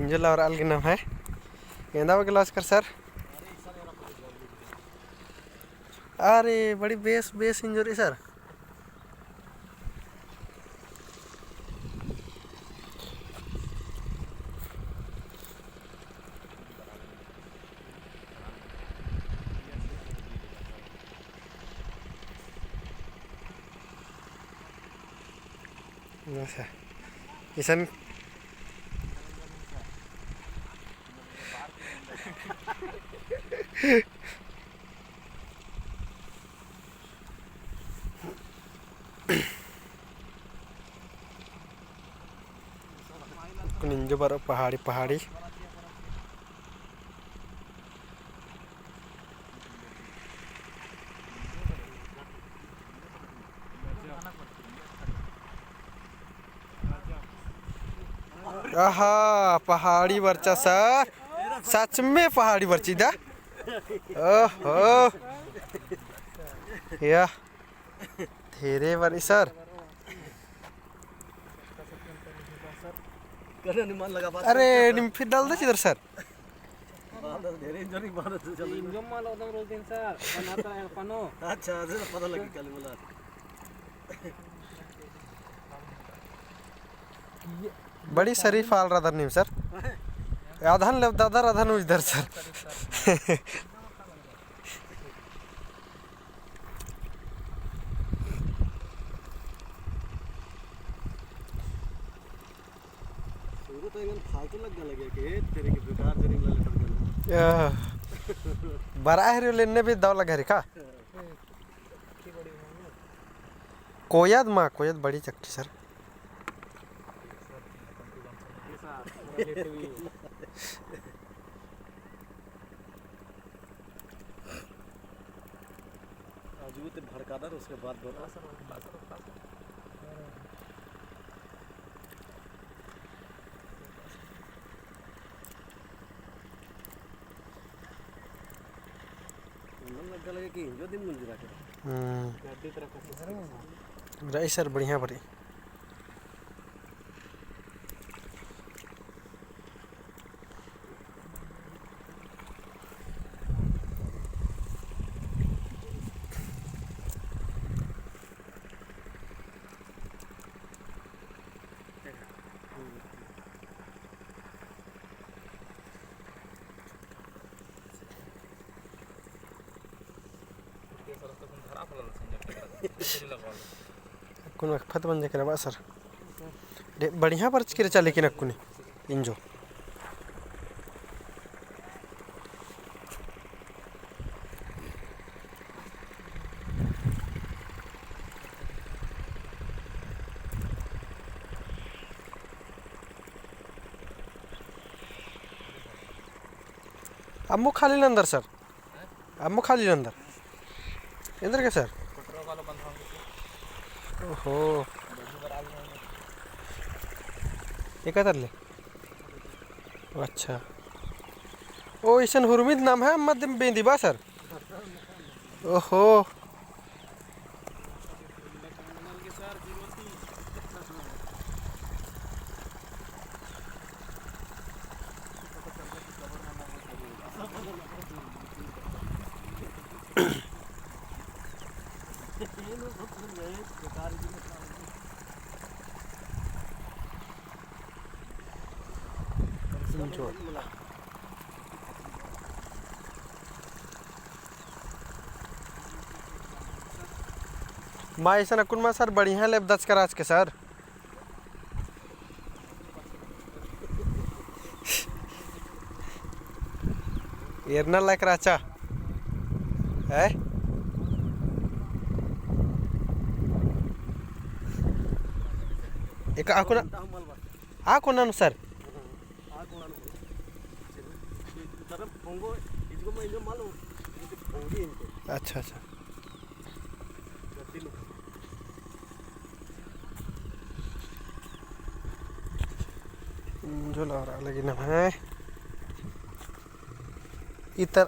इंजल और अलग नाम है गेंदा क्लास कर सर। अरे बड़ी बेस बेस इंजरी सर। ईसन निंजो बार पहाड़ी पहाड़ी आहा पहाड़ी वर्चा सर सच में पहाड़ी वर्ची दा। ओहो या धीरे बनी सर। अरे निम फिर डाल दे इधर सर। बड़ी शरीफ आल रहा नहीं सर। आधन ले दादा आधन इधर सर। बराह लेने भी दाव लगा का कोयद माँ कोयद बड़ी चक्की सर। भड़कादा उसके बाद लगे कि जो दिन मिल रही सर बढ़िया बड़ी कुन फत बन जाके रहा सर बढ़िया पर्च के चले कि नक्कुनी इंजो अम्मू खाली अंदर सर अम्मू खाली अंदर इंदर क्या सर। ओहो एक ले अच्छा ओ ईसन हुरमिद नाम है मध्य बेंदीबा सर। ओहो माँ ऐसा नकुन माँ सर बढ़िया लेब दच कराज के सर। एरना लायक राचा है एक आको ना सर। अच्छा अच्छा जो ला रहा लगी ना है इतर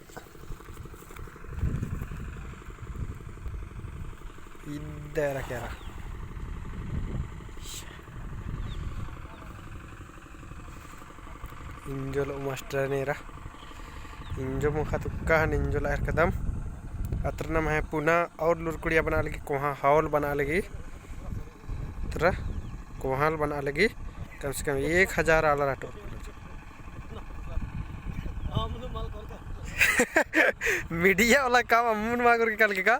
इधर क्या रहा Injol master nera. Injo मुखा तुक्का है इंजो लायर कदम अतर नाम है पुनः और लुरकुड़िया बना लगी कोहा हाउल बना लगी तरह कोहाल बना लगी कम से कम 1000 आला राटो मीडिया वाला काम अमून मांग के कल के का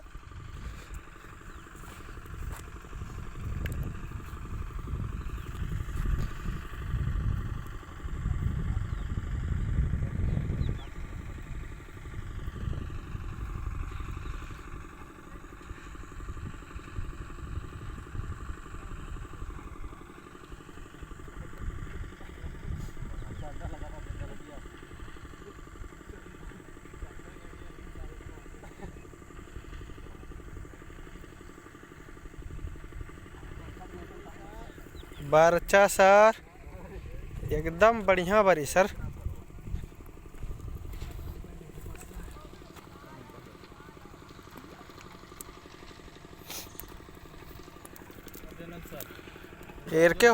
बारचा सर एकदम बढ़िया बारी सर एरके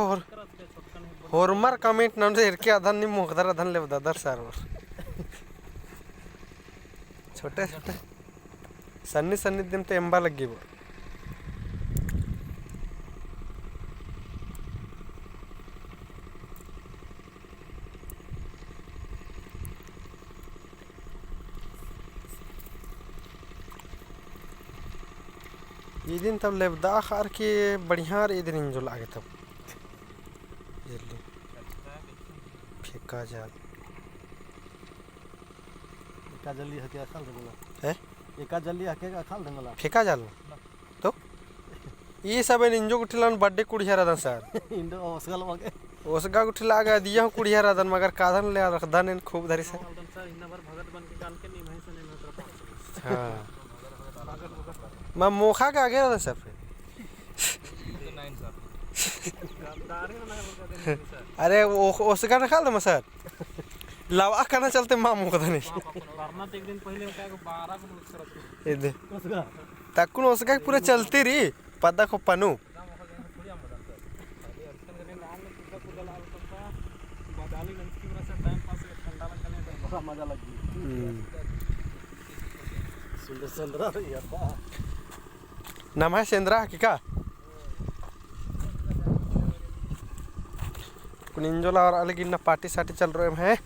होरमर कमेंट नंद एरके अधन नि मुखदर अधन ले ददर सर छोटे छोटे सन्नी सन्नी दिन तो एम्बा लगी वो ये दिन तब लेबदा खार के बढ़िया रे दिन जो लागे तब जल्दी फेंका जाल एका जल्दी हके खाल देला है एका जल्दी हके खाल देला फेंका जाल तो ये सब इंजो उठिलन बर्थडे कुड़िया रदन सर इंडो ओसगल मगे ओसगा उठिला गा दिया कुड़िया रदन मगर कादन ले रखदन इन खूब धरी से सर इन बार भगत बन के कान के नहीं भैंस ने नतर हां मैं मोखा के आगे रदन सर अरे वो ओसगा न खाल दम सर लावा करना चलते मां मुख दने वरना तो एक दिन पहले क्या 12 को करत ये दे ओसगा तकुन ओसगा पूरा चलती री पदा को पनु मजा लगी सुंदर सुंदर यार नाम है सेंद्रा की का कुनिंजोला और अलग इन पार्टी साटी चल रहे हैं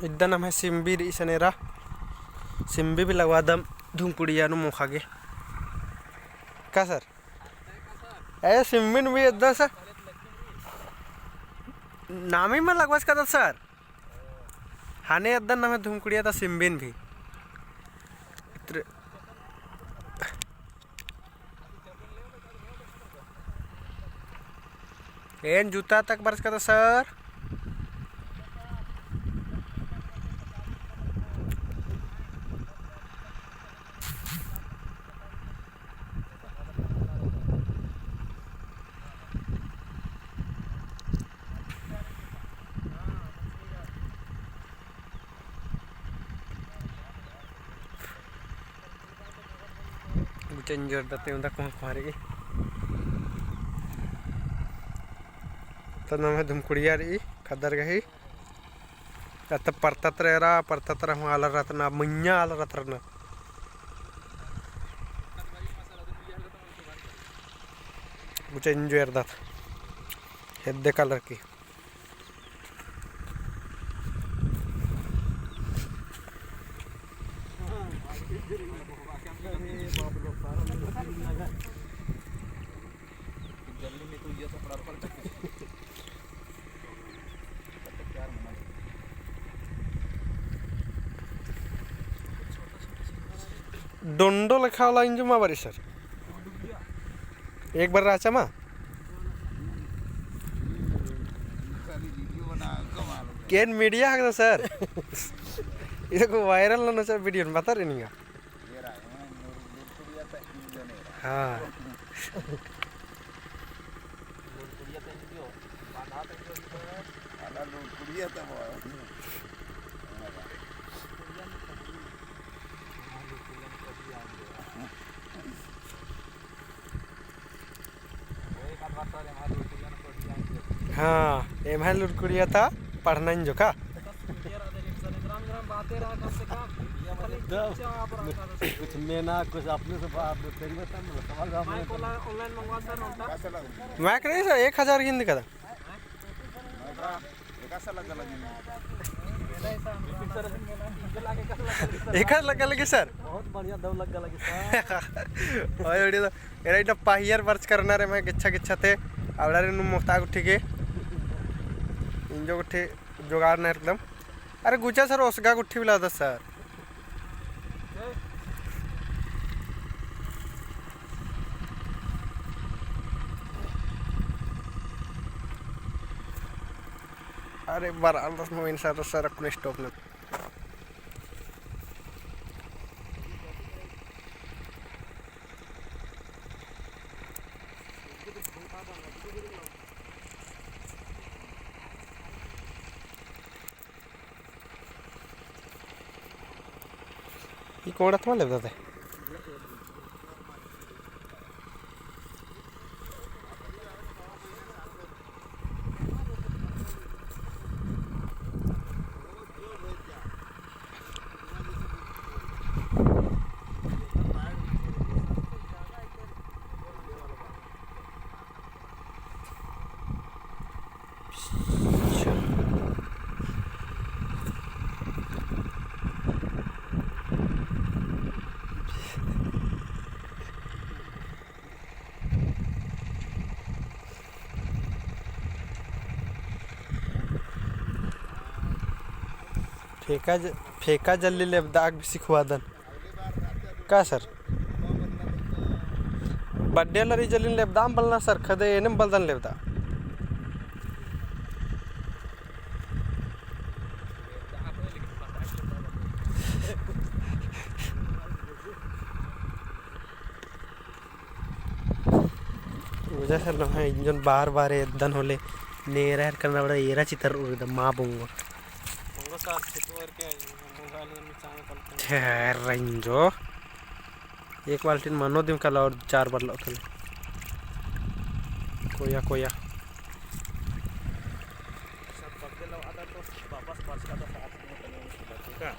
इधर नाम है सिम्बी इसनेरा सिम्बी भी लगवा दम धूमकुड़िया नु मुखागे का सर ए सिम्बिन भी इधर सर नाम ही में लगवास का सर हाने इधर नाम है धूमकुड़िया था सिम्बिन भी एन जूता तक बरस का सर चेंजर दते उनका कौन मारेगी तो नाम है धुमकुड़िया रही खदर गई तब परतत रहा आला रत्ना मैया आला रत्ना चेंजर दत हेद्दे कलर की डोंडो लिखा वाला इंजो मा बारी सर एक बार राचा मा केन मीडिया है ना सर ये को वायरल ना सर वीडियो में बता रहे नहीं हाँ हाँ एम है लुरकुड़िया था पढ़ना इन जो का ग्राम बातें रहा कम से कम खाली चुपचाप रहा था कुछ लेना कुछ अपने से बात तेरी बता सवाल जवाब मैं को ऑनलाइन मंगवा सर नोटा मैं कह सर 1000 गिन दिखा था एक लगा लगे सर बहुत बढ़िया दव लग लगी सर और एडी तो एराइटा पाहियर वर्च करना रे मैं गिच्छा गिच्छा थे आवड़ारे नु मुक्ता गुठी के इंजो गुठी जोगाड़ ना एकदम अरे गुचा सर उसगा गुठी बिला था सर अरे बार आलस में इंसान सर अपने स्टॉप में ये कौन था ले बताते फेका जल्दी लेबदाग भी सिखवा दन का सर बर्थडे लरी जल्दी लेबदाम बलना सर खदे एनम बलदन लेबदा वजह सर ना है इंजन बार बार एदन होले नेरा करना बड़ा एरा चितर उड़ मां बुंगो सर छिटवर के मोबाइल में चांग कल ठहरेंजो एक बाल्टी मनो दिन कल और 4 बार लो कल कोया कोया सब पकड़ लो आधा तो वापस पास का तो साथ में ठीक है